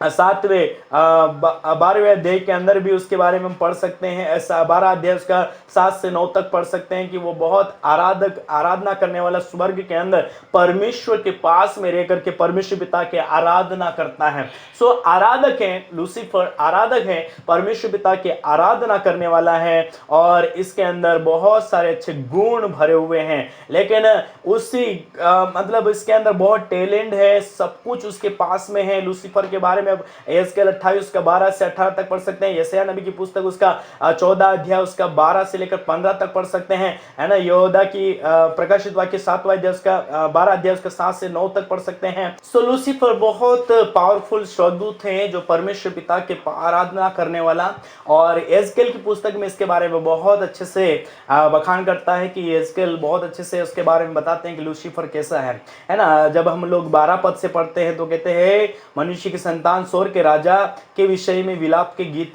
7वें 12वें अध्याय के अंदर भी उसके बारे में हम पढ़ सकते हैं। ऐसा 12 अध्याय उसका 7 से 9 तक पढ़ सकते हैं कि वो बहुत आराधना करने वाला स्वर्ग के अंदर परमेश्वर के पास में रहकर के परमेश्वर पिता के आराधना करता है। सो आराधक है लूसीफर, आराधक है, परमेश्वर पिता के आराधना करने वाला है और इसके अंदर बहुत सारे अच्छे गुण भरे हुए हैं। लेकिन उसी मतलब इसके अंदर बहुत टैलेंट है, सब कुछ उसके पास में है। लूसीफर के बारे में एस्केल 28 का 12 से 18 तक पढ़ सकते हैं। यशायाह नबी की पुस्तक उसका 14 अध्याय उसका 12 से लेकर 15 तक पढ़ सकते हैं, है ना। यहोदा की प्रकाशित वाक्य 7वां अध्याय उसका 12 अध्याय उसका 7 से 9 तक पढ़ सकते हैं। सो लूसीफर बहुत पावरफुल स्वर्गदूत हैं जो परमेश्वर पिता के आराधना करने वाला। और एस्केल की पुस्तक में इसके बारे में बहुत अच्छे से बखान करता है कि एस्केल बहुत अच्छे से उसके बारे में बताते हैं कि लूसीफर कैसा है ना। जब हम लोग 12 पद से पढ़ते हैं तो कहते हैं, मनुष्य की संतान सोर के राजा के विषय में विलाप के गीत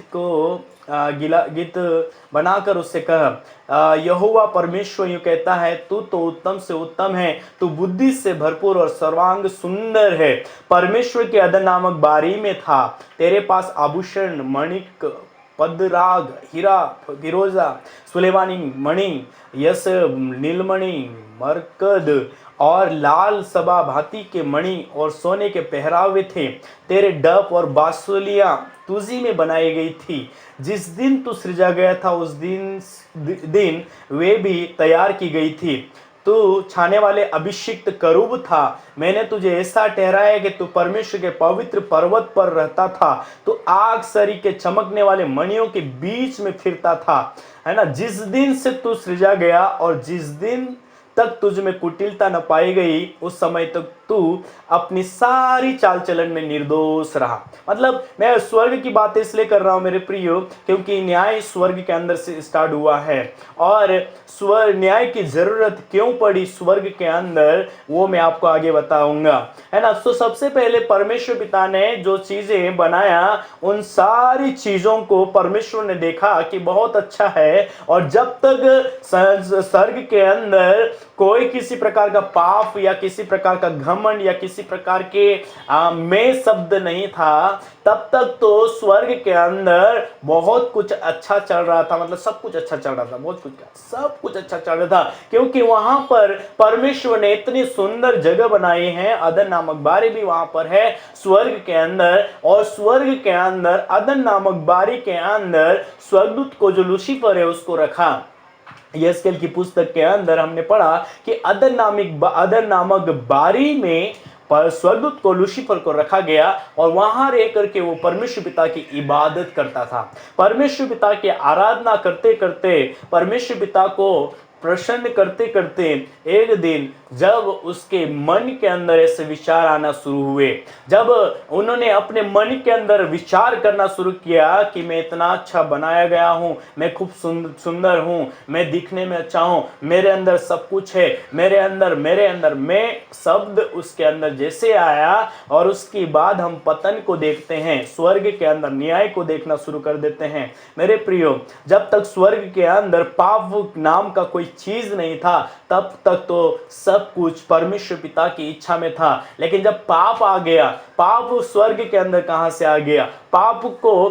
बनाकर उससे कह, यहोवा परमेश्वर यूं कहता है, तू तो उत्तम से उत्तम है, तू बुद्धि से भरपूर और सर्वांग सुंदर है। परमेश्वर के अदन नामक बारी में था, तेरे पास आभूषण, मणिक, पदराग, हीरा, फिरोजा, सुलेमानी मणि, यश, नीलमणि, मरकद और लाल सबा भांति के मणि और सोने के पहरावे थे। तेरे डप और बांसुलियां तुझी में बनाई गई थी। जिस दिन तू सृजा गया था उस दिन वे भी तैयार की गई थी। तू छाने वाले अभिषिक्त करूब था। मैंने तुझे ऐसा ठहराया कि तू परमेश्वर के पवित्र पर्वत पर रहता था। तू आग सरी के चमकने वाले मणियों के बीच में फिरता था, है ना। जिस दिन से तू सृजा गया और जिस दिन तक तुझ में कुटिलता न पाई गई, उस समय तक तू अपनी सारी चाल चलन में निर्दोष रहा। मतलब मैं स्वर्ग की बातें इसलिए कर रहा हूं मेरे प्रियो, क्योंकि न्याय स्वर्ग के अंदर से स्टार्ट हुआ है और न्याय की जरूरत क्यों पड़ी स्वर्ग के अंदर, वो मैं आपको आगे बताऊंगा, है ना। तो सबसे पहले परमेश्वर पिता ने जो चीजें बनाया उन सारी चीजों को परमेश्वर ने देखा कि बहुत अच्छा है। और जब तक स्वर्ग के अंदर कोई किसी प्रकार का पाप या किसी प्रकार का घमंड या किसी प्रकार के मैं शब्द नहीं था, तब तक तो स्वर्ग के अंदर बहुत कुछ अच्छा चल रहा था। मतलब सब कुछ अच्छा चल रहा था, बहुत कुछ क्या, सब कुछ अच्छा चल रहा था, क्योंकि वहां पर परमेश्वर ने इतनी सुंदर जगह बनाई है। अदन नामक बारी भी वहां पर है स्वर्ग के अंदर, और स्वर्ग के अंदर अदन नामक बारी के अंदर स्वर्गदूत को जो लूसीफर है उसको रखा। यहेजकेल की पुस्तक के अंदर हमने पढ़ा कि अदन नामक बारी में पर स्वर्गदूत को लूसीफर को रखा गया, और वहां रह करके वो परमेश्वर पिता की इबादत करता था। परमेश्वर पिता की आराधना करते करते, परमेश्वर पिता को प्रसन्न करते करते, एक दिन जब उसके मन के अंदर ऐसे विचार आना शुरू हुए, जब उन्होंने अपने मन के अंदर विचार करना शुरू किया कि मैं इतना अच्छा बनाया गया हूं, मैं खूब सुंदर हूं, मैं दिखने में अच्छा हूं, मेरे अंदर सब कुछ है, मेरे अंदर मैं शब्द उसके अंदर जैसे आया, और उसके बाद हम पतन को देखते हैं, स्वर्ग के अंदर न्याय को देखना शुरू कर देते हैं। मेरे प्रियो, जब तक स्वर्ग के अंदर पाप नाम का कोई चीज नहीं था, तब तक तो सब कुछ परमेश्वर पिता की इच्छा में था। लेकिन जब पाप आ गया, पाप स्वर्ग के अंदर कहां से आ गया? पाप को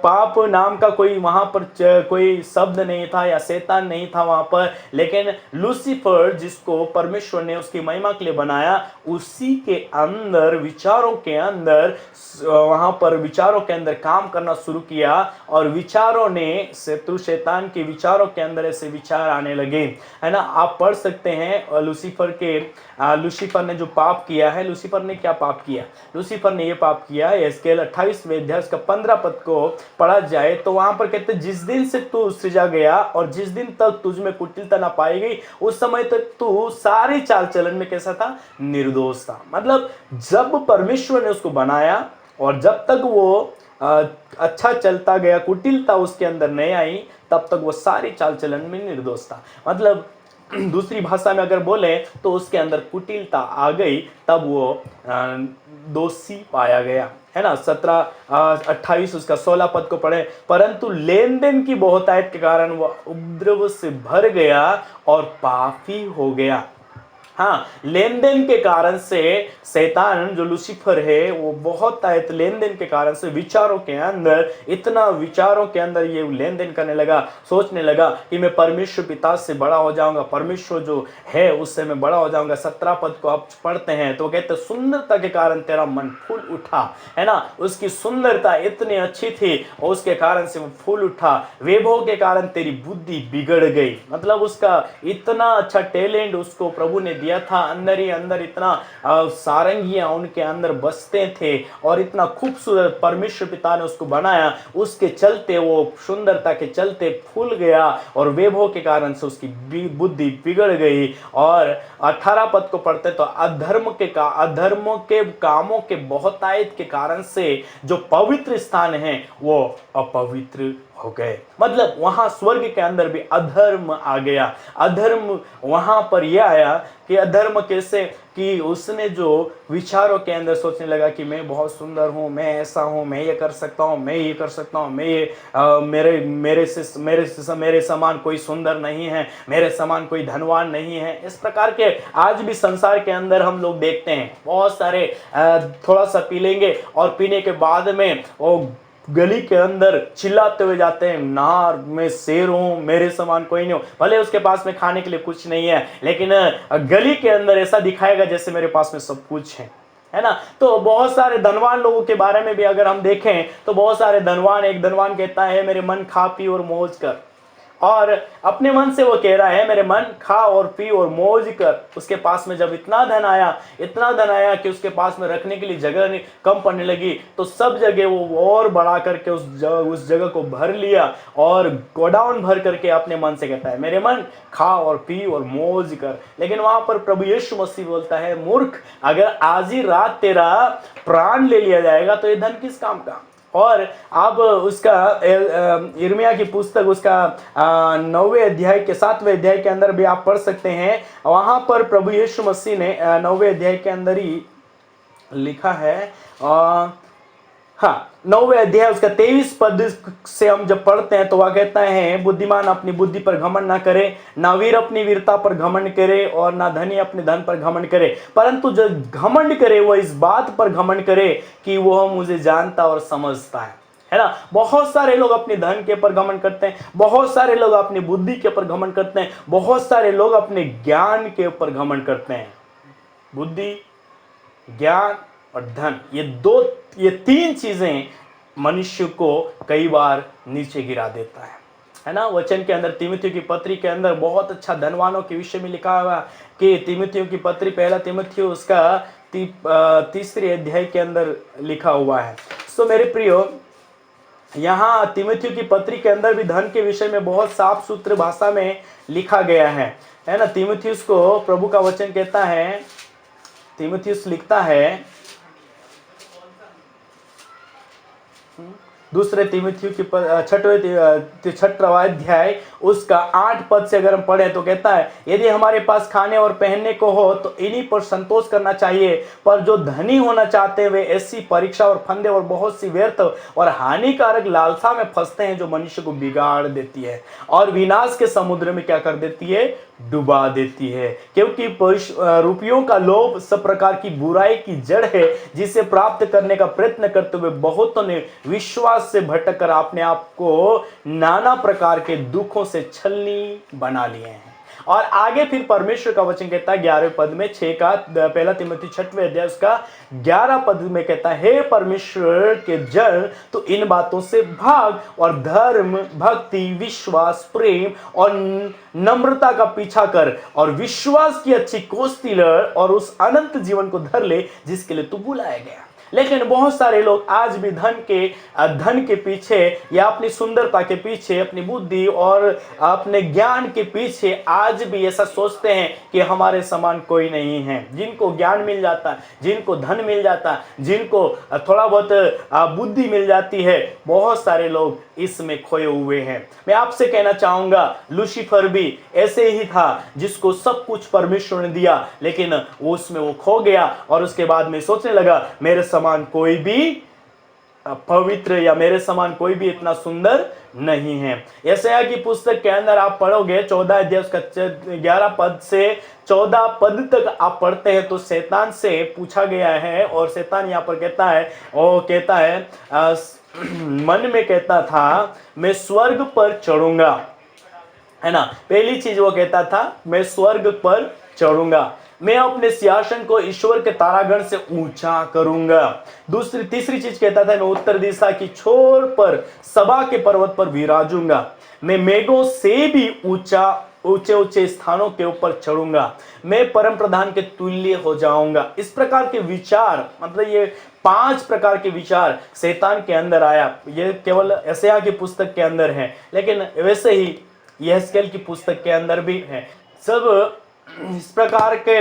पाप नाम का कोई वहां पर कोई शब्द नहीं था या शैतान नहीं था वहां पर, लेकिन लूसीफर जिसको परमेश्वर ने उसकी महिमा के लिए बनाया, उसी के अंदर विचारों के अंदर वहां पर विचारों के अंदर काम करना शुरू किया, और विचारों ने शत्रु शैतान के विचारों के अंदर ऐसे विचार आने लगे, है ना। आप पढ़ सकते हैं लूसीफर ने जो पाप किया है, लूसीफर ने क्या पाप किया? लूसीफर ने ये पाप किया, यहेजकेल 28वें अध्याय उसका 15 पद को पढ़ा जाए तो वहां पर कहते, जिस दिन से तू सृजा गया और जिस दिन तक तुझ में कुटिलता ना पाई गई, उस समय तक तू सारी चाल चलन में कैसा था? निर्दोष था। मतलब जब परमेश्वर ने उसको बनाया और जब तक वो अच्छा चलता गया, कुटिलता उसके अंदर नहीं आई, तब तक वो सारी चाल चलन में निर्दोष था। मतलब दूसरी भाषा में अगर बोले तो उसके अंदर कुटिलता आ गई, तब वो दोषी पाया गया, है ना। 28 उसका 16 पद को पढ़े, परंतु लेन देन की बहुतायत के कारण वह उपद्रव से भर गया और पापी हो गया। हाँ, लेन देन के कारण से शैतान जो लूसीफर है वो बहुत आयत लेन देन के कारण से विचारों के अंदर, इतना विचारों के अंदर ये लेन देन करने लगा, सोचने लगा कि मैं परमेश्वर पिता से बड़ा हो जाऊंगा, परमेश्वर जो है उससे मैं बड़ा हो जाऊंगा। 17 पद को आप पढ़ते हैं तो कहते, सुंदरता के कारण तेरा मन फूल उठा, है ना। उसकी सुंदरता इतनी अच्छी थी और उसके कारण से वो फूल उठा। वैभव के कारण तेरी बुद्धि बिगड़ गई। मतलब उसका इतना अच्छा टैलेंट उसको प्रभु ने दिया था, अंदर ही अंदर इतना सारंगियां उनके अंदर बसते थे और इतना खूबसूरत परमेश्वर पिता ने उसको बनाया, उसके चलते वो सुंदरता के चलते फूल गया और वैभव के कारण से उसकी बुद्धि बिगड़ गई। और 18 पद को पढ़ते तो अधर्म के कामों के बहुतायत के कारण से जो पवित्र स्थान है वो अपवित्र हो गए। मतलब वहां स्वर्ग के अंदर भी अधर्म आ गया। अधर्म वहां पर यह आया कि अधर्म कैसे कि उसने जो विचारों के अंदर सोचने लगा कि मैं बहुत सुंदर हूं, मैं ऐसा हूं, मैं ये कर सकता हूं, मैं ये कर सकता हूं, मैं ये मेरे समान कोई सुंदर नहीं है, मेरे समान कोई धनवान नहीं है। इस प्रकार के आज भी संसार के अंदर हम लोग देखते हैं, बहुत सारे थोड़ा सा पी लेंगे और पीने के बाद में वो गली के अंदर चिल्लाते हुए जाते हैं, नार मैं शेर हूं, मेरे समान कोई नहीं हो। भले उसके पास में खाने के लिए कुछ नहीं है, लेकिन गली के अंदर ऐसा दिखाएगा जैसे मेरे पास में सब कुछ है ना। तो बहुत सारे धनवान लोगों के बारे में भी अगर हम देखें तो बहुत सारे धनवान, एक धनवान कहता है मेरे मन खा पी और मौज कर, और अपने मन से वो कह रहा है मेरे मन खा और पी और मौज कर। उसके पास में जब इतना धन आया कि उसके पास में रखने के लिए जगह कम पड़ने लगी, तो सब जगह वो और बढ़ा करके उस जगह को भर लिया और गोडाउन भर करके अपने मन से कहता है मेरे मन खा और पी और मौज कर। लेकिन वहां पर प्रभु यीशु मसीह बोलता है, मूर्ख, अगर आज ही रात तेरा प्राण ले लिया जाएगा तो ये धन किस काम का। और अब उसका यिर्मयाह की पुस्तक उसका 9वें अध्याय के 7वें अध्याय के अंदर भी आप पढ़ सकते हैं। वहां पर प्रभु यीशु मसीह ने 9वें अध्याय के अंदर ही लिखा है, हाँ, 9वें अध्याय उसका 23 पद से हम जब पढ़ते हैं तो वह कहता है, बुद्धिमान अपनी बुद्धि पर घमंड ना करे, ना वीर अपनी वीरता पर घमंड करे, और ना धनी अपने धन पर घमंड करे, परंतु जो घमंड करे वह इस बात पर घमंड करे कि वह मुझे जानता और समझता है ना। बहुत सारे लोग अपने धन के ऊपर घमंड करते हैं, बहुत सारे लोग अपनी बुद्धि के ऊपर घमंड करते हैं, बहुत सारे लोग अपने ज्ञान के ऊपर घमंड करते हैं। बुद्धि, ज्ञान और धन, ये तीन चीजें मनुष्य को कई बार नीचे गिरा देता है ना। वचन के अंदर तीमुथियों की पत्री के अंदर बहुत अच्छा धनवानों के विषय में लिखा हुआ कि तीमुथियों की पत्री, पहला तीमुथियों उसका तीसरे अध्याय के अंदर लिखा हुआ है। सो मेरे प्रियो, यहाँ तीमुथियों की पत्री के अंदर भी धन के विषय में बहुत साफ सुथरे भाषा में लिखा गया है ना। तीमुथियुस को प्रभु का वचन कहता है, तीमुथियुस लिखता है, दूसरे तीमुथियों की छठवां अध्याय उसका 8 पद से अगर हम पढ़े तो कहता है, यदि हमारे पास खाने और पहनने को हो तो इन्हीं पर संतोष करना चाहिए, पर जो धनी होना चाहते हैं वे ऐसी परीक्षा और फंदे और बहुत सी व्यर्थ और हानिकारक लालसा में फंसते हैं जो मनुष्य को बिगाड़ देती है और विनाश के समुद्र में क्या कर देती है, डुबा देती है। क्योंकि रुपयों का लोभ सब प्रकार की बुराई की जड़ है, जिसे प्राप्त करने का प्रयत्न करते हुए बहुतों ने विश्वास से भटक कर अपने आप को नाना प्रकार के दुखों से छलनी बना लिए हैं। और आगे फिर परमेश्वर का वचन कहता है 11वें पद में, पहला तीमुथी 6वें अध्याय उसका 11 पद में कहता है, हे परमेश्वर के जन, तो इन बातों से भाग और धर्म, भक्ति, विश्वास, प्रेम और नम्रता का पीछा कर और विश्वास की अच्छी कोस्ती लड़ और उस अनंत जीवन को धर ले जिसके लिए तू बुलाया गया। लेकिन बहुत सारे लोग आज भी धन के पीछे या अपनी सुंदरता के पीछे, अपनी बुद्धि और अपने ज्ञान के पीछे आज भी ऐसा सोचते हैं कि हमारे समान कोई नहीं है। जिनको ज्ञान मिल जाता, जिनको धन मिल जाता, जिनको थोड़ा बहुत बुद्धि मिल जाती है, बहुत सारे लोग इसमें खोए हुए हैं। मैं आपसे कहना चाहूंगा, लूसीफर भी ऐसे ही था, जिसको सब कुछ परमेश्वर ने दिया, लेकिन उसमें वो खो गया और उसके बाद में सोचने लगा मेरे समान कोई भी पवित्र या मेरे समान कोई भी इतना सुंदर नहीं है। यशायाह की पुस्तक के अंदर आप पढ़ोगे 14 अध्याय उसका 11 पद से 14 पद तक आप पढ़ते हैं तो शैतान से पूछा गया है, और शैतान यहाँ पर कहता है मन में कहता था मैं स्वर्ग पर चढ़ूंगा, है ना। पहली चीज वो कहता था मैं स्वर्ग पर चढ़ूंगा, मैं अपने सिंहासन को ईश्वर के तारागण से ऊंचा करूंगा। तीसरी चीज कहता था मैं उत्तर दिशा की छोर पर सभा के पर्वत पर विराजूंगा, मैं मेघों से भी ऊंचे स्थानों के ऊपर चढ़ूंगा, मैं परम प्रधान के तुल्य हो जाऊंगा। इस प्रकार के विचार, मतलब ये 5 प्रकार के विचार शैतान के अंदर आया। ये केवल यशायाह की पुस्तक के अंदर है, लेकिन वैसे ही यहेजकेल की पुस्तक के अंदर भी है। सब इस प्रकार के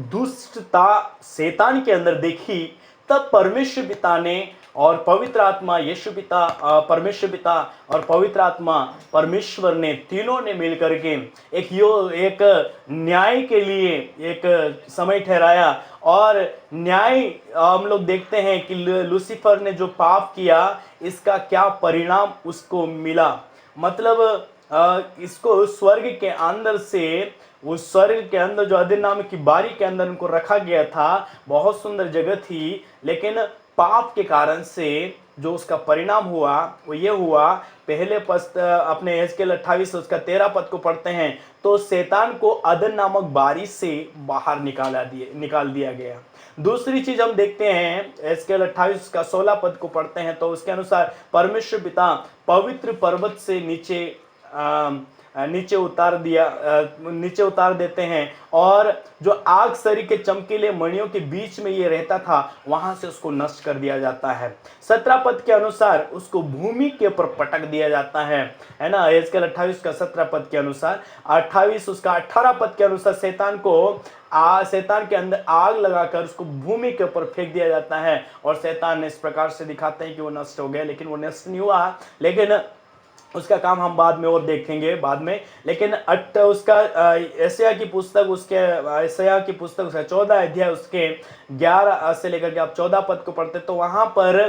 दुष्टता शैतान के अंदर देखी, तब परमेश्वर पिता ने और पवित्र आत्मा यीशु पिता, परमेश्वर पिता और पवित्र आत्मा परमेश्वर ने, तीनों ने मिलकर के एक न्याय के लिए एक समय ठहराया। और न्याय हम लोग देखते हैं कि लूसीफर ने जो पाप किया, इसका क्या परिणाम उसको मिला। मतलब इसको स्वर्ग के अंदर से, उस स्वर्ग के अंदर जो अदन नाम की बारी के अंदर उनको रखा गया था, बहुत सुंदर जगह थी, लेकिन पाप के कारण से जो उसका परिणाम हुआ वो ये हुआ। पहले पद अपने यहेजकेल 28 उसका 13 पद को पढ़ते हैं तो शैतान को अदन नामक बारी से बाहर निकाल दिया गया। दूसरी चीज हम देखते हैं यहेजकेल 28 का 16 पद को पढ़ते हैं तो उसके अनुसार परमेश्वर पिता पवित्र पर्वत से नीचे उतार देते हैं, और जो आग सरी के चमकीले मणियों के बीच में ये रहता था वहां से उसको नष्ट कर दिया जाता है। 17 पद के अनुसार उसको भूमि के ऊपर पटक दिया जाता है ना। यहेजकेल 28 का 17 पद के अनुसार, 28 उसका 18 पद के अनुसार शैतान के अंदर आग लगाकर उसको भूमि के ऊपर फेंक दिया जाता है, और शैतान ने इस प्रकार से दिखाते हैं कि वो नष्ट हो गया, लेकिन वो नष्ट नहीं हुआ। लेकिन उसका काम हम बाद में और देखेंगे बाद में। लेकिन उसका यशायाह की पुस्तक उसके यशायाह की पुस्तक उसका 14 अध्याय उसके 11 से लेकर के आप 14 पद को पढ़ते तो वहां पर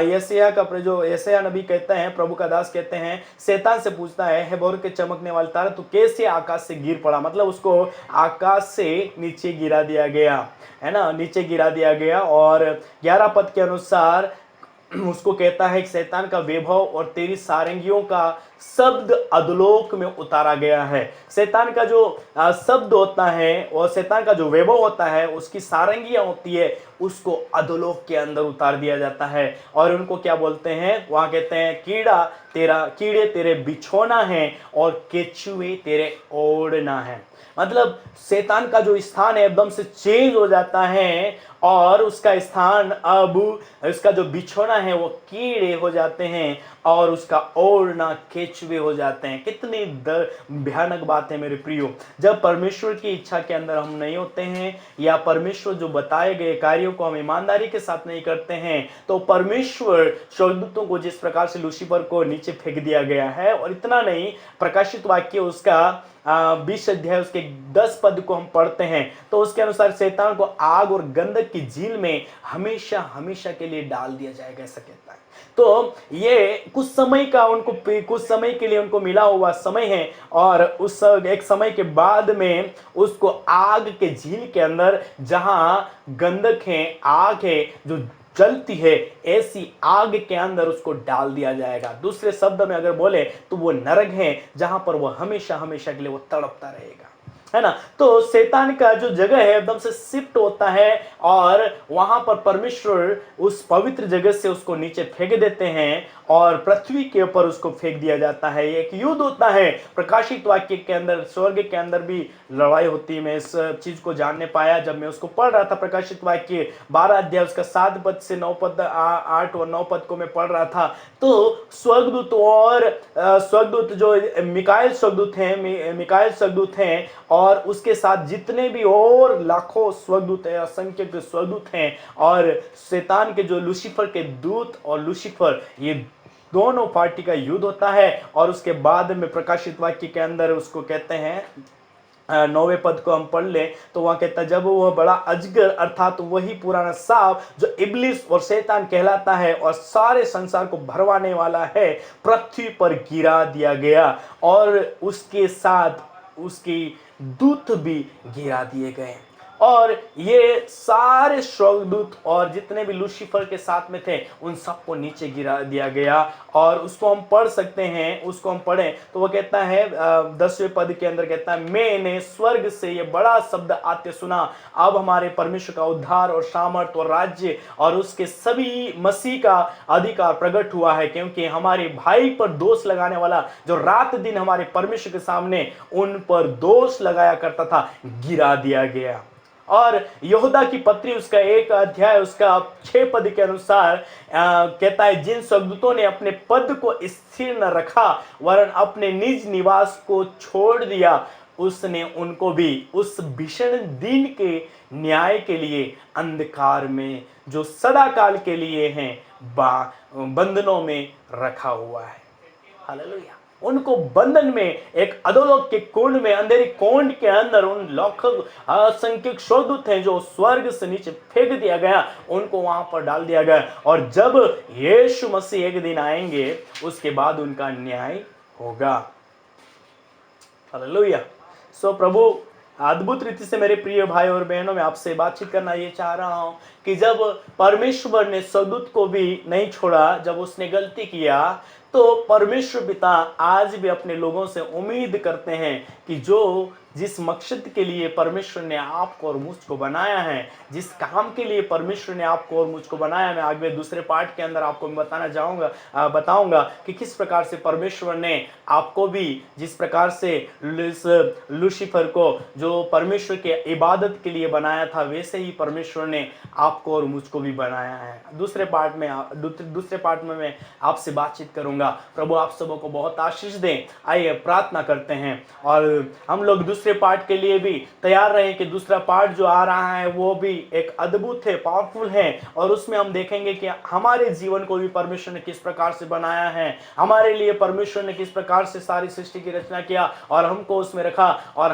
यशायाह का जो यशायाह नबी कहते हैं, प्रभु का दास कहते हैं, शैतान से पूछता है, हेबोर के चमकने वाले तारा तू कैसे आकाश से गिर पड़ा। मतलब उसको आकाश से नीचे गिरा दिया गया, है ना, नीचे गिरा दिया गया। और 11 पद के अनुसार उसको कहता है कि शैतान का वैभव और तेरी सारंगियों का शब्द अधोलोक में उतारा गया है। शैतान का जो शब्द होता है और शैतान का जो वैभव होता है, उसकी सारंगियां होती है, उसको अधोलोक के अंदर उतार दिया जाता है। और उनको क्या बोलते हैं, वहां कहते हैं कीड़े तेरे बिछोना है और केचुए तेरे ओढ़ना है। मतलब शैतान का जो स्थान है एकदम से चेंज हो जाता है और उसका स्थान अब उसका जो बिछोना है वो कीड़े हो जाते हैं और उसका ओढ़ना केचुए हो जाते हैं। कितनी भयानक बात है मेरे प्रियो। जब परमेश्वर की इच्छा के अंदर हम नहीं होते हैं या परमेश्वर जो बताए गए कार्यों को हम ईमानदारी के साथ नहीं करते हैं, तो परमेश्वर स्वर्गदूतों को जिस प्रकार से लूसीफर को नीचे फेंक दिया गया है, और इतना नहीं, प्रकाशित वाक्य उसका 20 अध्याय उसके 10 पद को हम पढ़ते हैं तो उसके अनुसार शैतान को आग और गंधक की झील में हमेशा हमेशा के लिए डाल दिया जाएगा, ऐसा कहता है। तो ये कुछ समय के लिए उनको मिला हुआ समय है और उस एक समय के बाद में उसको आग के झील के अंदर, जहां गंधक है, आग है जो जलती है, ऐसी आग के अंदर उसको डाल दिया जाएगा। दूसरे शब्द में अगर बोले तो वो नरक है जहां पर वो हमेशा हमेशा के लिए वो तड़पता रहेगा, है ना। तो शैतान का जो जगह है एकदम से शिफ्ट होता है और वहां पर परमेश्वर उस पवित्र जगह से उसको नीचे फेंक देते हैं और पृथ्वी के ऊपर उसको फेंक दिया जाता है। एक युद्ध होता है। प्रकाशित वाक्य के अंदर, स्वर्ग के अंदर भी लड़ाई होती है। मैं इस चीज को जानने पाया जब मैं उसको पढ़ रहा था। प्रकाशित वाक्य 12 अध्याय उसका 7 पद से 9 पद 8 और 9 पद को मैं पढ़ रहा था। तो स्वर्गदूत जो मिकाएल स्वर्गदूत हैं और उसके साथ जितने भी और लाखों स्वर्गदूत हैं, असंख्य स्वर्गदूत हैं, और शैतान के जो लूसीफर के दूत और लूसीफर, ये दोनों पार्टी का युद्ध होता है। और उसके बाद में प्रकाशित वाक्य के अंदर उसको कहते हैं, 9वें पद को हम पढ़ ले तो वहां कहता है, जब वह बड़ा अजगर अर्थात वही पुराना सांप जो इब्लिस और शैतान कहलाता है और सारे संसार को भरवाने वाला है, पृथ्वी पर गिरा दिया गया और उसके साथ उसकी दूत भी गिरा दिए गए। और ये सारे स्वर्गदूत और जितने भी लूसीफर के साथ में थे उन सबको नीचे गिरा दिया गया। और उसको हम पढ़ सकते हैं, उसको हम पढ़ें तो वो कहता है 10वें पद के अंदर कहता है, मैंने स्वर्ग से ये बड़ा शब्द आते सुना, अब हमारे परमेश्वर का उद्धार और सामर्थ और राज्य और उसके सभी मसीह का अधिकार प्रकट हुआ है, क्योंकि हमारे भाई पर दोष लगाने वाला जो रात दिन हमारे परमेश्वर के सामने उन पर दोष लगाया करता था, गिरा दिया गया। और यहूदा की पत्री उसका 1 अध्याय उसका 6 पद के अनुसार कहता है, जिन स्वर्गदूतों ने अपने पद को स्थिर न रखा वरन अपने निज निवास को छोड़ दिया, उसने उनको भी उस भीषण दिन के न्याय के लिए अंधकार में जो सदा काल के लिए हैं बंधनों में रखा हुआ है। हालेलुया। उनको बंधन में, एक अधोलोक के कुंड में, अंधेरी कुंड के अंदर उन लाखों असंख्य स्वर्गदूत हैं जो स्वर्ग से नीचे फेंक दिया गया, उनको वहां पर डाल दिया गया। और जब यीशु मसीह एक दिन आएंगे उसके बाद उनका न्याय होगा। हालेलुया। सो प्रभु अद्भुत रीति से मेरे प्रिय भाई और बहनों, मैं आपसे बातचीत करना ये चाह रहा हूं कि जब परमेश्वर ने स्वर्गदूत को भी नहीं छोड़ा, जब उसने गलती किया, तो परमेश्वर पिता आज भी अपने लोगों से उम्मीद करते हैं कि जो जिस मकसद के लिए परमेश्वर ने आपको और मुझको बनाया है, जिस काम के लिए परमेश्वर ने आपको और मुझको बनाया, मैं आगे दूसरे पार्ट के अंदर आपको बताऊंगा कि किस प्रकार से परमेश्वर ने आपको भी, जिस प्रकार से लूसीफर को जो परमेश्वर के इबादत के लिए बनाया था, वैसे ही परमेश्वर ने आपको और मुझको भी बनाया है। दूसरे पार्ट में मैं आपसे बातचीत करूंगा। प्रभु आप सबों को बहुत आशीष दें। आइए प्रार्थना करते हैं और हम लोग दूसरे दूसरे पार्ट के लिए भी तैयार रहें कि दूसरा पार्ट जो आ रहा है वो भी एक अद्भुत है, पावरफुल है, और उसमें हम देखेंगे कि हमारे जीवन को भी परमेश्वर ने किस प्रकार से बनाया है, हमारे लिए परमेश्वर ने किस प्रकार से सारी सृष्टि की रचना किया और हमको उसमें रखा, और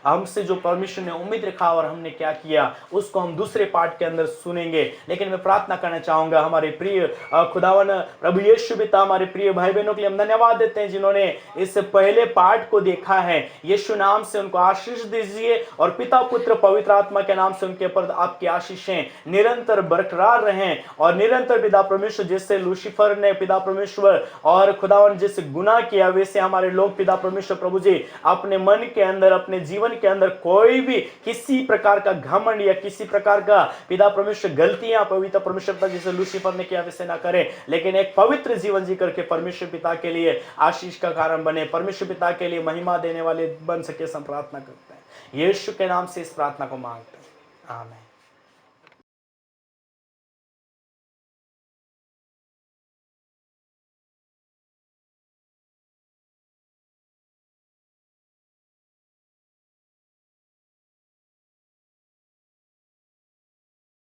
हमसे जो परमेश्वर ने उम्मीद रखा और हमने क्या किया, उसको हम दूसरे पार्ट के अंदर सुनेंगे। लेकिन मैं प्रार्थना करना चाहूंगा हमारे प्रिय खुदावन प्रभु यीशु पिता, हमारे प्रिय भाई बहनों के लिए हम धन्यवाद देते हैं जिन्होंने इस पहले पार्ट को देखा है। यीशु नाम से उनको आशीष दीजिए और पिता पुत्र पवित्र आत्मा के नाम से उनके ऊपर आपकी आशीषें निरंतर बरकरार रहें, और निरंतर पिता परमेश्वर जैसे लूसीफर ने पिता परमेश्वर और खुदावन जैसे गुनाह किया, वैसे हमारे लोग पिता परमेश्वर प्रभु जी अपने मन के अंदर, अपने जीवन के अंदर कोई भी किसी प्रकार का घमंड या किसी प्रकार का पिता परमेश्वर गलतियां पवित्र परमेश्वर पिता जैसे लूसीफर ने किया वैसे ना करें, लेकिन एक पवित्र जीवन जी करके परमेश्वर पिता के लिए आशीष का कारण बने, परमेश्वर पिता के लिए महिमा देने वाले बन सके। हम प्रार्थना करते हैं यीशु के नाम से इस प्रार्थना को मांगते हैं, आमीन।